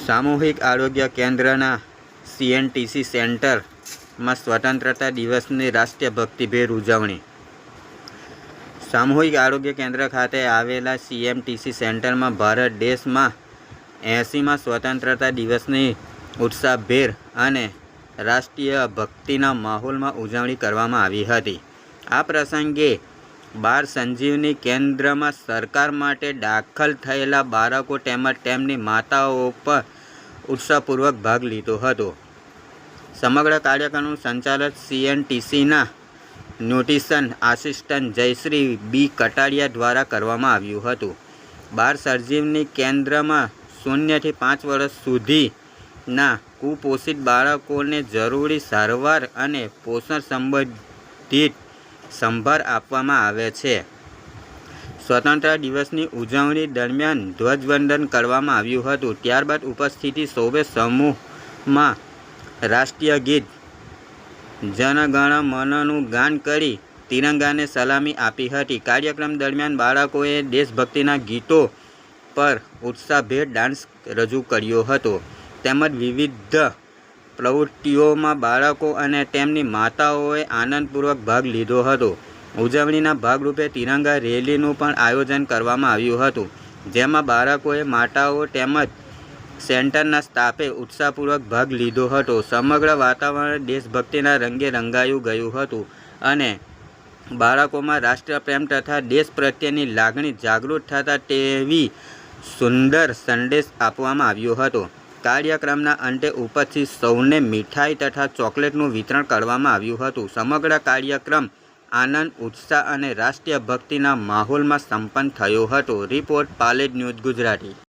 સામૂહિક આરોગ્ય કેન્દ્રના CNTC સેન્ટરમાં સ્વતંત્રતા દિવસની રાષ્ટ્રીય ભક્તિભેર ઉજવણી. સામૂહિક આરોગ્ય કેન્દ્ર ખાતે આવેલા CMTC સેન્ટરમાં ભારત દેશમાં 80મા સ્વતંત્રતા દિવસની ઉત્સાહભેર અને રાષ્ટ્રીય ભક્તિના માહોલમાં ઉજવણી કરવામાં આવી હતી. આ પ્રસંગે બાળ સંજીવની કેન્દ્રમાં સરકાર માટે દાખલ થયેલા બાળકો તેમજ તેમની માતાઓ પર ઉત્સાહપૂર્વક ભાગ લીધો હતો. સમગ્ર કાર્યક્રમનું સંચાલન CNTCના ન્યુટ્રિશન આસિસ્ટન્ટ જયશ્રી B. કટારિયા દ્વારા કરવામાં આવ્યું હતું. બાળ સંજીવની કેન્દ્રમાં 0 થી 5 વર્ષ સુધીના કુપોષિત બાળકોને જરૂરી સારવાર અને પોષણ સંબંધિત સંભાળ આપવામાં આવે છે. સ્વતંત્રતા દિવસની ઉજવણી દરમિયાન ધ્વજવંદન કરવામાં આવ્યું હતું. ત્યારબાદ ઉપસ્થિત સૌએ સમૂહમાં રાષ્ટ્રીય ગીત જન ગણ મનનું ગાન કરી તિરંગાને સલામી આપી હતી. કાર્યક્રમ દરમિયાન બાળકોએ દેશભક્તિના ગીતો પર ઉત્સાહભેર ડાન્સ રજૂ કર્યો હતો તેમજ વિવિધ પ્રવૃત્તિઓમાં બાળકો અને તેમની માતાઓએ આનંદપૂર્વક ભાગ લીધો હતો. ઉજવણીના ભાગરૂપે તિરંગા રેલીનું પણ આયોજન કરવામાં આવ્યું હતું, જેમાં બાળકોએ, માતાઓ તેમજ સેન્ટરના સ્ટાફે ઉત્સાહપૂર્વક ભાગ લીધો હતો. સમગ્ર વાતાવરણ દેશભક્તિના રંગે રંગાયું ગયું હતું અને બાળકોમાં રાષ્ટ્રપ્રેમ તથા દેશ પ્રત્યેની લાગણી જાગૃત થતા તેવી સુંદર સંદેશ આપવામાં આવ્યો હતો. કાર્યક્રમના અંતે ઉપસ્થિત સૌને મીઠાઈ તથા ચોકલેટનું વિતરણ કરવામાં આવ્યું હતું. સમગ્ર કાર્યક્રમ આનંદ, ઉત્સાહ અને રાષ્ટ્રીય ભક્તિના માહોલમાં સંપન્ન થયો હતો. Report Palej news Gujarati.